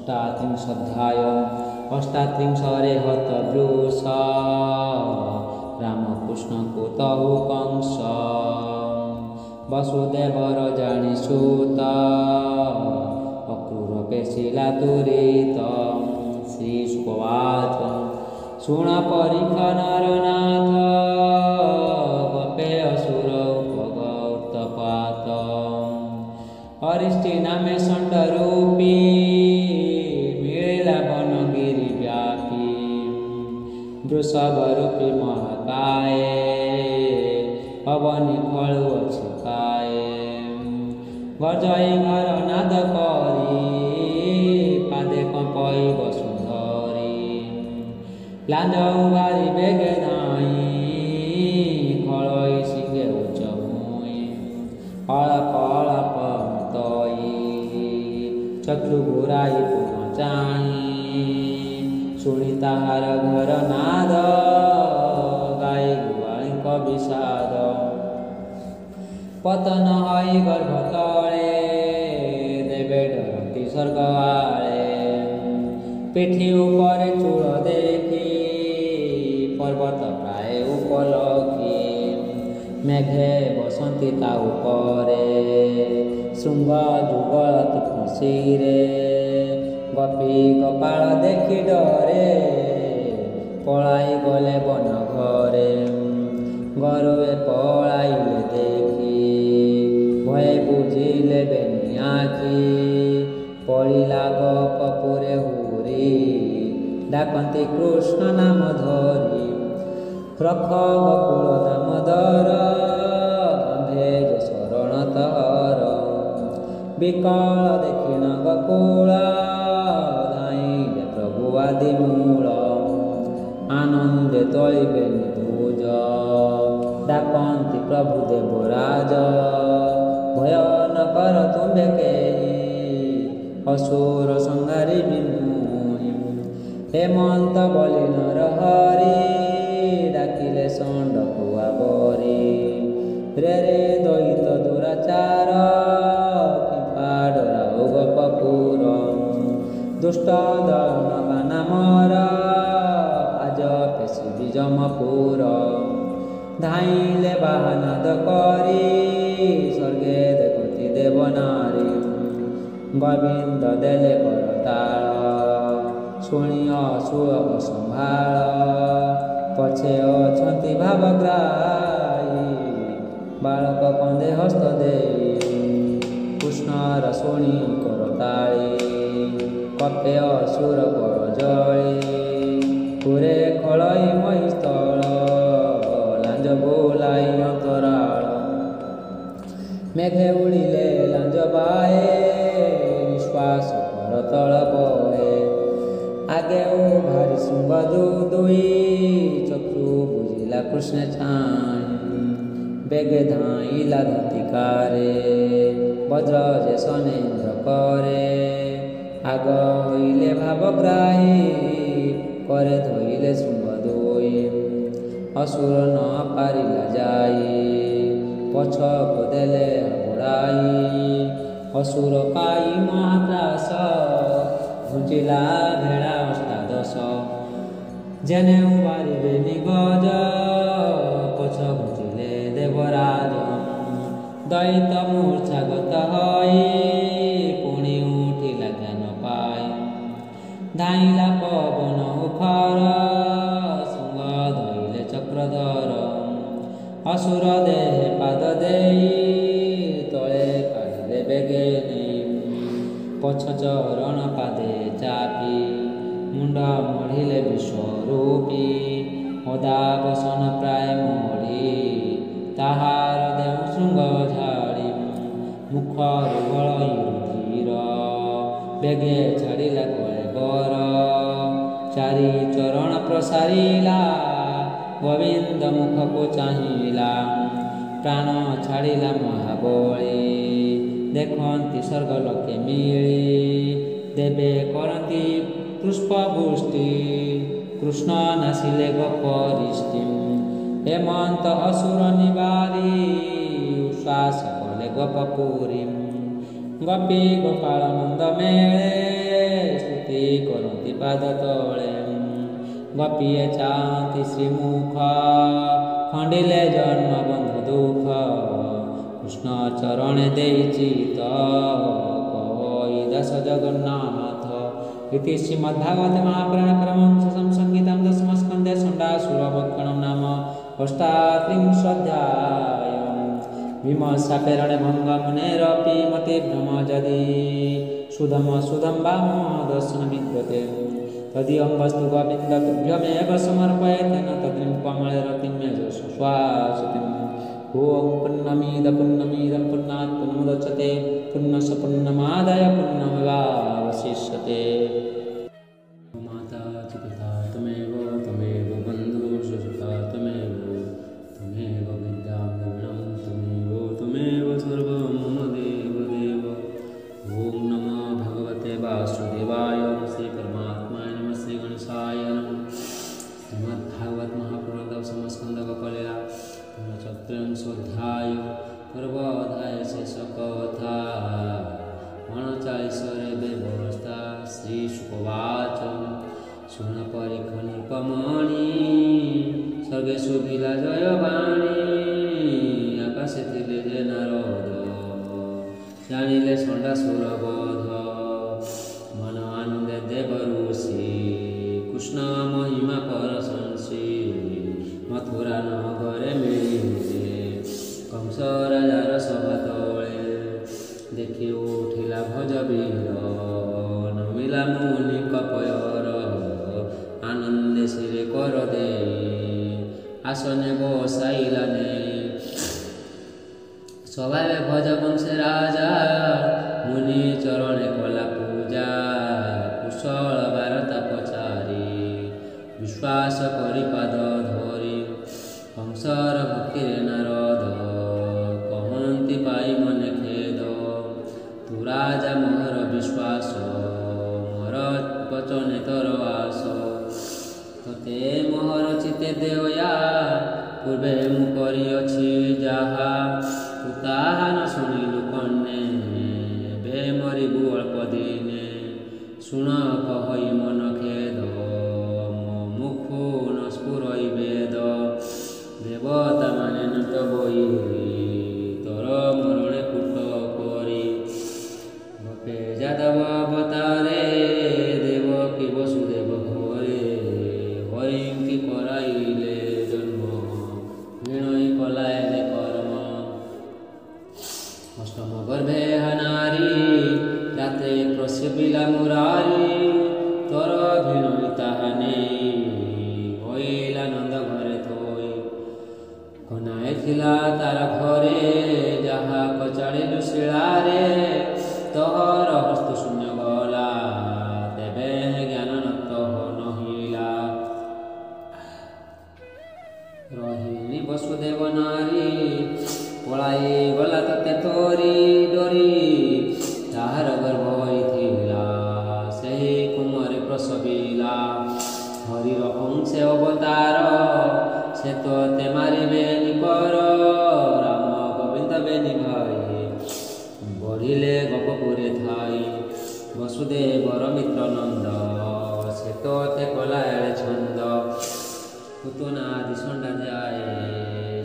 अष्टात्रिंशोऽध्यायः अष्टात्रिंशरे हतवृष रामकृष्णकुतौ कंस वसुदेवर जानी सुत अक्रूर पेशिला तुरीत श्रीशुकवाच शुण परीक्ष नरनाथ गपे असुर उपगतपात अरिष्टि नामे षण्डरूपी मिलिला वनगिरि व्यापी वृषभरूपी महाकाये अवनि फलु अछि खाए गजई घर नाद करी पादे कंपई वसुधरी लांजऊ बारी बेगे नाई खड़ई सिंगे उच्च भूई अळप अळप तई चक्षु घुराई पुनः चाही शुणी ताहार घर नाद गाई गुवाई विषाद पतन हई गर्भ तले देवे डरती स्वर्ग आले पिठी ऊपर चूड़ देखी पर्वत प्राय उपलखी मेघे बसंती ता उपरे श्रृंग जुगल तीक्ष्णशिरे गपी कपाल देखी डरे पलाई गले बन घरे गरुए पलाइले देखी भय बुझिले बेनी आखि पड़िला गपुरे हुरी डाकती कृष्ण नाम धरी रख गोकुल दामोदर भेज शरण तहर विकल देखिण गोकुल धाइले प्रभु आदि मूल आनंदे तोलिबे निभुज डाकती प्रभु देवराज भय न कर तुम्हे केहि असुर संहारी बिमुहि हेमंत बलि नर हरि डाकिले षण्ड कुआ बरी रे रे द्वैत दुराचार किंपा डराओ गोपपुर दुष्ट दलन नामर आज पेशी विजमपुर धाइले बाहनाद करी स्वर्गे देखती देवनारी गोविंद देले करताल शुणी असुर संभाल पछे अछंती भावग्राही बालक कंदे हस्त दे कृष्णर शुणी करताली कपे असुर कर जली पुरे खलई मही स्थल लांज बोलाई अंतराल मेघे उड़िले लांज बाए निश्वास कर तल बहे आगे भारी शुंभ दुई चक्षु बुझिला कृष्ण छाई बेगे धाइला धतिकारे वज्र जे सनेन्द्र करे आग हईले भावग्राही करे धोइले शुंभ दुई असुर न पारिला जाई पछकु देले बुड़ाई असुर पाई महात्रास घुंचिला भेड़ा अष्टादश जेने उबारिले निगज पछ घुंचिले देवराज दैत मूर्छागत हई पुणी उठिला ज्ञान पाई धाइला पवन उफर शुंग धइले चक्रधर असुर देहे पाद देई तले काढ़िले बेगे नेई पछ चरण पादे चापी मुंड मढ़िले विश्वरूपी अदा बसन प्राय मढ़ी ताहार देहु शृंग झाड़ी मुख रुगल धीर बेगे छाड़िला कले बर चारि चरण प्रसारिला गोविंद मुख को चाहिला प्राण छाड़िला महाबली देखती स्वर्ग लोके मिली देवे करती पुष्पवृष्टि कृष्ण नासिले गोपरिष्टि हेमंत असुर निवारी उश्वास गोपपुरी गोपी गोपाल नंद मेले ସ୍ଥିତି କରନ୍ତି ପାଦ ତଳେ। ଗୋପୀଏ ଚାହାନ୍ତି ଶ୍ରୀମୁଖ ଖଣ୍ଡିଲେ ଜନ୍ମ ବନ୍ଧୁ ଦୁଃଖ। କୃଷ୍ଣ ଚରଣେ ଦେଇଛି ତ କହି ଦାସ ଜଗନ୍ନାଥ। ଇତି ଶ୍ରୀମଦ୍ଭାଗବତେ ମହାପୁରାଣେ ପରମହଂସ ସଂହିତାଂ ଦଶମ ସ୍କନ୍ଧେ ଷଣ୍ଡାସୁରଭକ୍ଷଣं ନାମ अष्टात्रिंशोऽध्यायः। भीमशापेरणे भङ्गमुनेरपि मतिभ्रम यदि सुधम वाम दर्शन विद्यते तदीयं वस्तु गोविन्दतुभ्यमेव समर्पयेतेन तद्रिं कमले रतिं मे श्वासतिम्। ॐ पुण्यमिदं पुण्णात् पुण्यमुदच्यते पुण्यस्य पुण्यमादाय पुण्यमेवावशिष्यते। माता च पिता त्वमेव बन्धुः सुसुता त्वमेव विद्यां द्रविणं त्वमेव सर्वं मम देव। ॐ नमो भगवते वासुदेवाय श्रीपरमात्माय नमः श्रीगणेशाय नमः। श्रीमद्भागवत महापुराण दशमस्कन्धकलीला चतुर्विंशोऽध्याय पूर्वाध्याय शेष कथा 39 व्यवस्था। श्रीशुकवाच शुण परीक्ष नृपमणि स्वर्गेषु बिला जयवाणी। आकाशे थिले जे नारद जानिले षण्डासुर बध। मन आनन्दे देव ऋषि कृष्ण महिमा परशंसी। मथुरा नगरे मिलिले कंस राजार सभा तले। देखि उठिला भज वीर नमिला मुनि कपयर। आनन्दे शिरे कर दे आसने बसाइलाने। सभावे भज वंशे राजा मुनि चरणे कला पूजा। कुशल बारता पचारि विश्वास करि पाद धरि। कंसर भक्तिरे नारद कहन्ति पाई मने खेद। तू राजा मोहर विश्वास मोर वचने तोर आस। तोते मोहर चिते देवया पूर्वे मु करिअछि जाहा। तू ताहा न शुणिलु कन्ने बे मरिबु अल्प दिने। शुण कहि मन खेद मो मुखु न स्फुरै वेद। देवता माने नृत बई तोर मरणे कूट करी। गोपे जादव अवतारे देवकी वसुदेव घरे। हरिंकी कराइले जन्म विणय कलाइले कर्म। अष्टम गर्भे नारी राते प्रसविला मुरारी। तोर विणय ताहा नेई हइला नंद घरे थोई। कनाए थिला तार घरे जहा कचाड़िलु शिलारे। तोहर हस्त शून्य गला तेबे ज्ञान नत नहिला। रहिनी वसुदेव नारी पलाई गला तते तोरी डरी। ताहार गर्भ होइथिला सेहि कुमारी प्रसविला। हरिर अंशे अवतार से तोते मारिबे निकर। राम गोविंद बेनि भाई बढ़िले गोपपुरे थाई। वसुदेवर मित्र नंद से तोते कला एळे छंद। पुतना आदि षण्डा जाए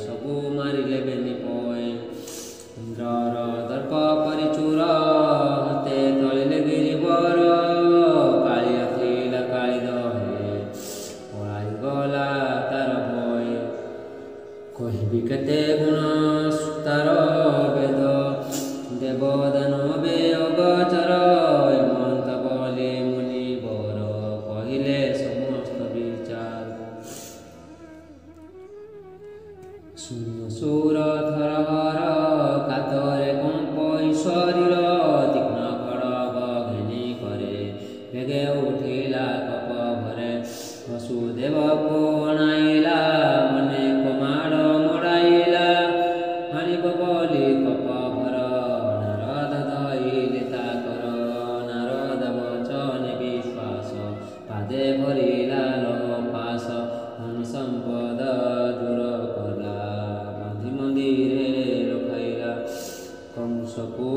सबु मारिले बेनि पय। इंद्रर दर्प परिचूर हते तलिले गिरिवर। कालिया थिला काली दहे पलाई गला तार भय। कहिबि केते गुण तार वेद। देव दानवे अगचर हेमंत बलि मुनि वर। कहिले समस्त विचार। शून्य सुर थरहर कातरे कंप शरीर। तीक्ष्ण खड्ग घेनी करे बेगे उठिला कप भरे। वसुदेव को अणाइला अनेक माड़ मोड़ाइला। हाणिब बोली कप भर नारद धइले ताकर। नारद वचने विश्वास पादे भरिला लह पास। धन संपद दूर कला बांधि मंदिरे रखाइला। कंस को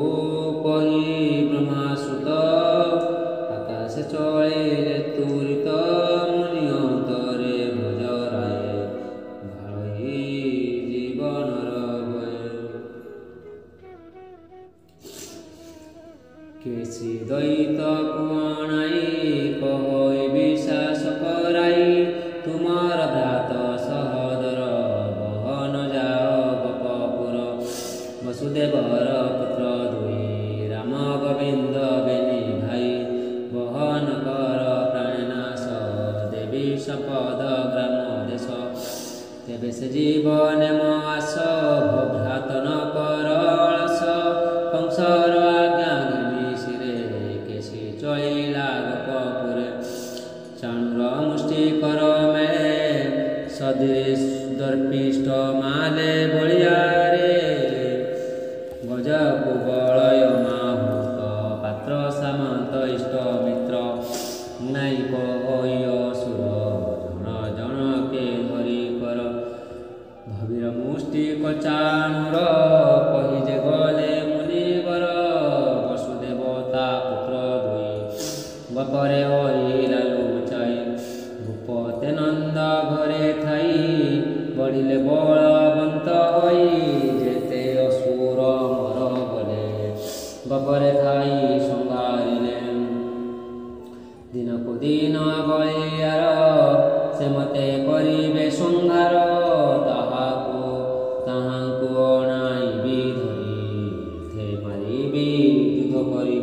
कही ब्रह्मासुत आकाशे चढ़ ଦୈତକୁ ଅଣାଇ କହଇ ବିଶ୍ୱାସ କରାଇ ତୁମର ଭ୍ରାତ ସହୋଦର ବହନ ଯାଅ ଗୋପପୁର ବସୁଦେବର ପୁତ୍ର ଦୁଇ ରାମ ଗୋବିନ୍ଦ ବେନି ଭାଇ ବହନ କର ପ୍ରାଣନାଶ ଦେବୀ ସମ୍ପଦ ଗ୍ରାମ ଦେଶ ତେବେ ସେ ଜୀବନେ ମୋ ଆସ ଭ୍ରାତ ନ କର ଅଳସ କଂସର ଆଜ୍ଞା ଘେନି ଶିରେ କେଶି ଚଳିଲା ଗୋପପୁରେ ଚାଣୁର ମୁଷ୍ଟି କର ମେଳେ ସଦୃଶ ଦର୍ପିଷ୍ଟ ମାଲେ ବଳିଆରେ ଗଜକୁ ବଳୟ ମାହୁତ ପାତ୍ର ସାମନ୍ତ ଇଷ୍ଟ ମିତ୍ର ନାଇ କହଇ ଅସୁର ଜଣ ଜଣକେ ଧରି କର ଭବୀର ମୁଷ୍ଟି କଚାଣୁର କହି ଯେ ଗଲେ ମୁନିବର ବସୁଦେବତା ପୁତ୍ର ଦୁଇ ଗପରେ ଅଇଲା ଲୁଚାଇ ଭୂପତେ ନନ୍ଦ ଘରେ ଥାଇ ବଢ଼ିଲେ ବଳବନ୍ତ ହୋଇ ଯେତେ ଅସୁର ମର ଗଲେ ଗପରେ ଥାଇ ସଂଗାରିଲେ ଦିନକୁ ଦିନ ବଳିଆର ସେ ମତେ କରିବେ ସଂହାର ତାହାଙ୍କୁ ଅଣାଇବି ଧରି ମାରିବି ଯୁଦ୍ଧ କରି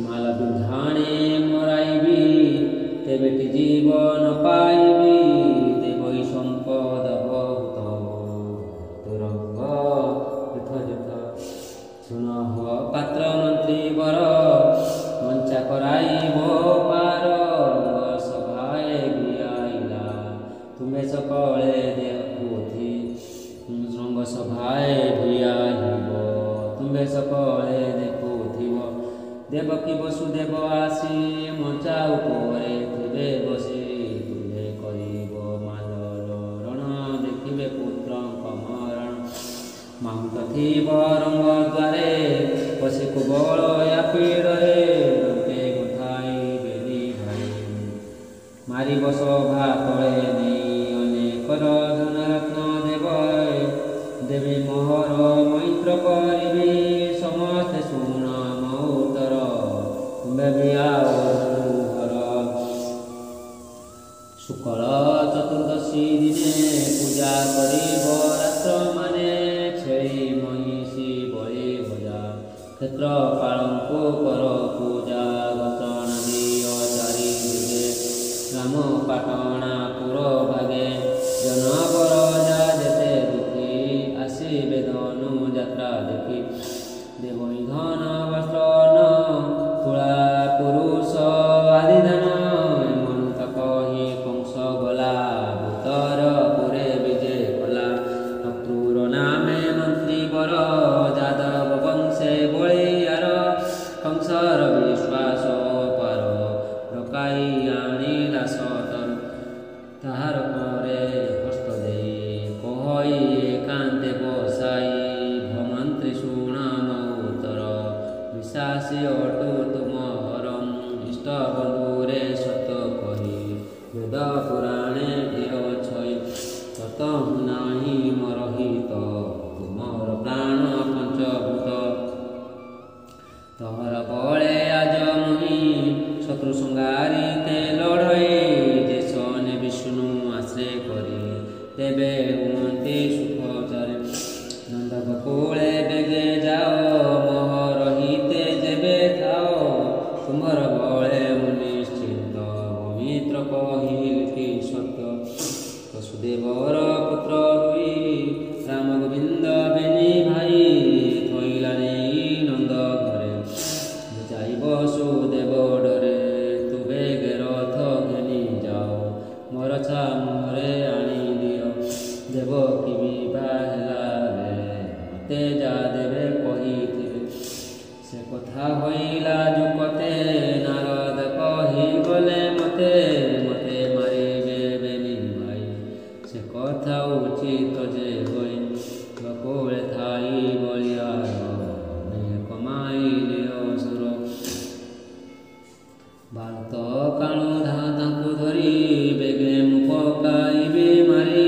ମାଲ ବିଧାଣେ ମରାଇବି ତେବେଟି ଜୀବନ ପାଇବି ଦେବଇ ସମ୍ପଦ ବହୁତ ତୁରଙ୍ଗ ଯୁଦ୍ଧ ଶୁଣ ପାତ୍ର ମନ୍ତ୍ରୀ ବର ମଞ୍ଚା କରାଇବ ପାର ସଭାଏ ଭିଆଇଲା ତୁମେ ସକଳେ ଦେଖୁଥି ଶୃଙ୍ଗ ସଭାଏ ଭିଆଇବ ତୁମେ ସକଳେ ଦେଖୁଥିବ ଦେବକୀ ବସୁଦେବ ଆସି ମଞ୍ଚା ଉପରେ ଥିବେ ବସି ତୁମେ କରିବ ମାଲରଣ ଦେଖିବେ ପୁତ୍ରଙ୍କ ମରଣ ମାହୁତ ଥିବ ରଙ୍ଗ ଦ୍ୱାରେ ପଶିକୁ ବଳୟା ପୀଡ଼ରେ ଲୋକେ ଗୋଥାଇବେନି ଭାଇ ମାରିବ ସଭା ତଳେ ନେଇ ଅନେକର ଧନରତ୍ନ ଦେବୀ ମୋହର ମୈତ୍ର କରିବି ସମସ୍ତେ ଶୁଣ ମୋ ଉତ୍ତର ତୁମେ ବି ଆଉହର ଶୁକ୍ଳ ଚତୁର୍ଦ୍ଦଶୀ ଦିନେ ପୂଜା କରିବ ରାତ୍ର ମାନେ ଛେଳି ମହିଷି ବଳି ଭଜା କ୍ଷେତ୍ରପାଳଙ୍କୁ କର ପୂଜା ଘୋଷଣ ଦିଅ ଚାରି ଦିଗେ ରାମ ପାଟଣା ପୁର ଭାଗେ ଜନବର ଯା ଯେତେ ଦୁଃଖୀ ଆସିବେ ଧନୁ ଯାତ୍ରା ଦେଖି ଦେବଇ ଧନ ବସ୍ତ୍ର ତୁଳା ପୁରୁଷ ଆଦି ଦାନ ଏମନ୍ତ କହି କଂସ ଗଲା ଭୂତର ପୁରେ ବିଜେ କଲା ଅକ୍ରୂର ନାମେ ମନ୍ତ୍ରୀ ବର ଯାଦବ ବଂଶେ ବଳିଆର କଂସର ବିଶ୍ୱାସ ପାର ଡକାଇ ଆଣିଲା ସତର ତାହାର ପରେ ହସ୍ତ ଦେଇ କହଇ ଏକାନ୍ତେ ବସାଇ ଭମନ୍ତ୍ରୀ ଶୁଣ ମୋ ଉତ୍ତର ବିଶ୍ୱାସୀ ଅଟୁ ତୁମର ଇଷ୍ଟ ବନ୍ଧୁରେ ସତ କହି ବେଦ ପୁରାଣେ ଧୀର ଛଇ ତତ ନାହିଁ ମରହିତ ତୁମର ପ୍ରାଣ ପଞ୍ଚଭୂତ ତହର ବଳେ ଆଜ ମୁହିଁ ଶତ୍ରୁ ସଂଗାରି ତେ ଲଢ଼ଇ ଦେଶନେ ବିଷ୍ଣୁ ଆଶ୍ରୟ କରି ତେବେ ହୁଅନ୍ତି ସୁଖ ଚାରେ ନନ୍ଦ ଗୋକୁଳେ ବେଗେ ଯାଅ ମୋହ ରହିତେ ଯେବେ ଥାଅ ତୁମର ବଳେ ମୁଁ ନିଶ୍ଚିନ୍ତ ପବିତ୍ର କହିଲି ସତ୍ୟ ବସୁଦେବର ପୁତ୍ର ଦୁଇ ରାମ ଗୋବିନ୍ଦ ବେନି ଭାଇ ଥୋଇଲା ନେଇ ନନ୍ଦ ଘରେ ଯାଇ ବସୁଦେବ ଡରେ ତୁ ବେଗେ ରଥ ଘେନି ଯାଅ ମୋର ଛାମୁରେ ଆଣି ଦିଅ ଦେବକୀ ବିବାହ ହେଲା ବେଳେ ମତେ ଯା ଦେବେ କହିଥିବେ ସେ କଥା ହଇଲା ଯୁକତେ ନାରଦ କହିଗଲେ ମତେ ମତେ ମାରିବେ ବେନି ଭାଇ ସେ କଥା ଉଚିତ ଯେ ହୋଇ ଗୋକୁଳେ ଥାଇ ବଳିଆର କମାଇଲେ ଅସୁର ଭାରତ କାଣୁ ତାଙ୍କୁ ଧରି ବେଗେ ମୁଁ ପକାଇବି ମାରି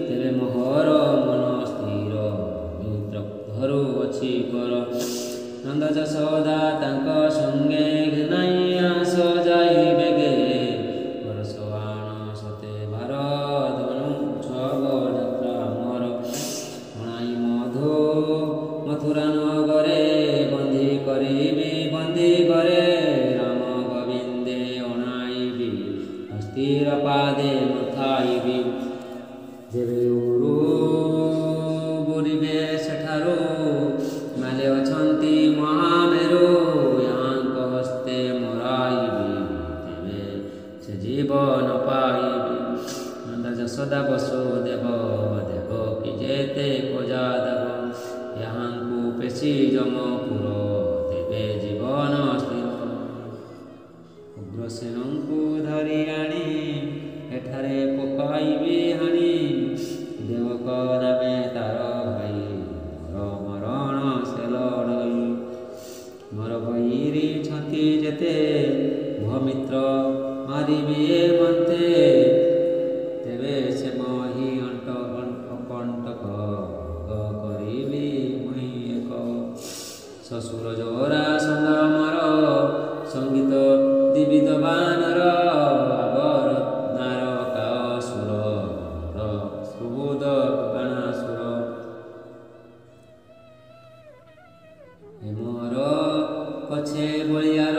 ତେବେ ମୋହର ମନ ସ୍ଥିର ମିତ୍ର ଧରୁ ନଥାଇବି। ଯେବେ ଉରୁ ବୁରିବେ ସେଠାରୁ ମାଲେ ଅଛନ୍ତି ମହାମେରୁ। ୟାଙ୍କ ହସ୍ତେ ମରାଇବି ତେବେ ସେ ଜୀବନ ପାଇବି। ନନ୍ଦ ଯଶୋଦା ବସୁଦେବ ଦେବକୀ ଯେତେ ଯାଦବ। ୟାଙ୍କୁ ପେଶି ଯମପୁର ତେବେ ଜୀବନ ସ୍ଥିର। ଉଗ୍ରସେନଙ୍କୁ ଧରି ଆଣି ଏଠାରେ ପକାଇବି ହାଣି। ଦେବକ ନାମେ ତାର ଭାଇ ମୋର ମରଣ ସେ ଲଢ଼ଇ। ମୋର ବୈରିଛନ୍ତି ଯେତେ ଭମିତ୍ର ମାରିବି ମନ୍ତେ। ତେବେ ସେ ମହି ଅକଣ୍ଟକ କରିବି ମୁଇଁ ଏକ। ଶ୍ୱଶୁର ଜୋରା ସଙ୍ଗ ମୋର ସଙ୍ଗୀତ ଦିବିତ ବାନର। ଆବର ନାରକାସୁର ସୁବୁଦ ବାଣାସୁର। ମୋର ପଛେ ବଳିଆର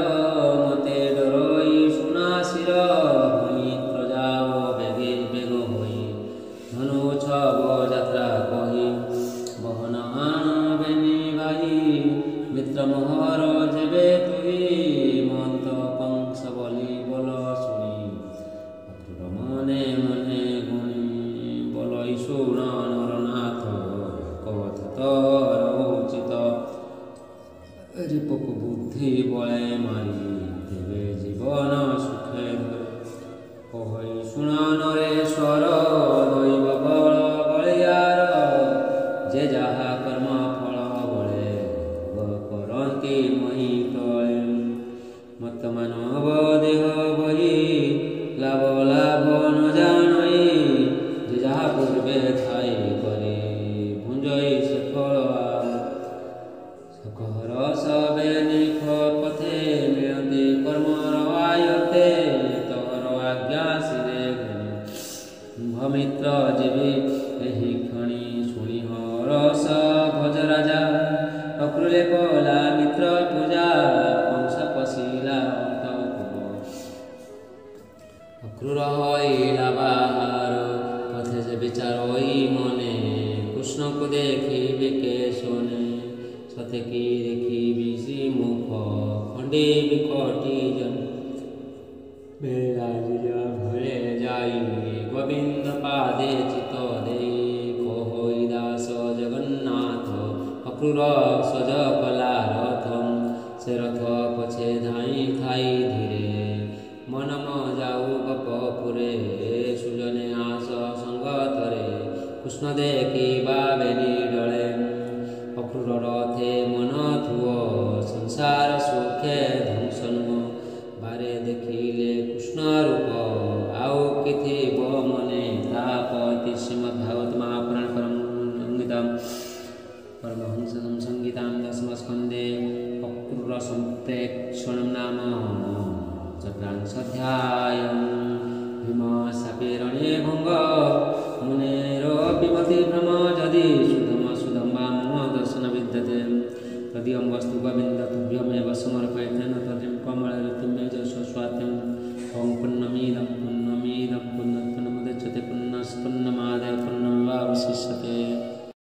ମତେ ଡରଇ ସୁନାସିର। ଭୂଇଁ ତ୍ରଜାଅ ବେଗେ ବେଗ ହୋଇ ଧନୁ ଛବ ଯାତ୍ରା କହି। ବହନ ଆଣ ବେନି ଭାଇ ମିତ୍ର ମୋହର ଯେବେ ତୁହି। ମନ୍ତ କଂସ ବଲି ବଲ ଶୁଣି ଅକ୍ରୁର ମନେ ମନେ ଗୁଣି। ବଲଇ ଶୁଣ ନରନାଥ କଥା ତୋର ଉଚିତ। ରିପକୁ ବୁଦ୍ଧି ବଳେ ମାରି ତେବେ ଜୀବନ ସୁଖେ ଧରେ। କହଇ ଶୁଣ ନରେଶ୍ୱର ଦୈବ ବଳ ବଳିୟାର। ଯେ ଯାହା କର୍ମ ଫଳ ବଳେ କରନ୍ତି ମହି ତଳେ। ମତ ମାନବ ଦେହ ବହି ଲାଭ ଲାଭ ନ ଜାଣଇ। ଯେ ଯାହା ପୂର୍ବେ ଥାଇ କରି ଭୁଞ୍ଜଇ ସେ ଫଳ ଆଉ। ସକହର ସବେ ନିଖ ପଥେ ମିଳନ୍ତି କର୍ମର ଆୟତେ। ତୋର ଆଜ୍ଞା ଶିରେ ଘେନି ଭମିତ୍ର ଯିବି ଏହି କ୍ଷଣି। ଶୁଣି ହରସ ଭଜ ରାଜା ଅକ୍ରୁଲେ କଲା ମିତ୍ର ପୂଜା। କଂସ ପଶିଲା ଅନ୍ତପୁର ଅକ୍ରୁର ହଇଲା ବାହାର। ପଥେ ସେ ବିଚାରଇ ମନେ କୃଷ୍ଣଙ୍କୁ ଦେଖିବି କେ ଶୋନେ। ସତେ କି ଦେଖିବି ଶ୍ରୀମୁଖ ଖଣ୍ଡିବି କୋଟି ଜନ। ବେଳାଯିବା ଭଳେ ଯାଇ ଗୋବିନ୍ଦ ପାଦେ ଚିତ ଦେଇ। କହଇ ଦାସ ଜଗନ୍ନାଥ ଅକ୍ରୁର ସଜ କଲା ରଥ। ସେ ରଥ ପଛେ ଧାଇଁ ଥାଇ ଧୀରେ ମନ ଯାଉ ଗୋପପୁରେ। ସୁଜନେ ଆସ ସଙ୍ଗତରେ କୃଷ୍ଣ ଦେଖିବା ବେନି ଡଳେ। ଅକ୍ରୁର ରଥେ ମନ ଥୁଅ ସଂସାର ସୁଖେ ଧ୍ୱଂସ ନୁହ। ବାରେ ଦେଖିଲେ କୃଷ୍ଣ ରୂପ ଆଉ କି ଥିବ ମନେ। ତାପତି ଶ୍ରୀମଦ୍ ଭାଗବତ ମହାପୁରାଣ परमहंस संगीतां दशमस्कन्धे अक्रूर सम्प्रेक्षणं नाम चतुर्दशाध्यायः। भीमशापे रणे भङ्ग मुनेरपि मतिभ्रम। यदि सुधं वा दर्शन विद्यते तदीयं वस्तु गोविन्द तुभ्यमेव समर्पयेत्। तेन तद्रिं कमलऋतुं मे च स्वस्वात्यं ओं पुण्यमिदम्।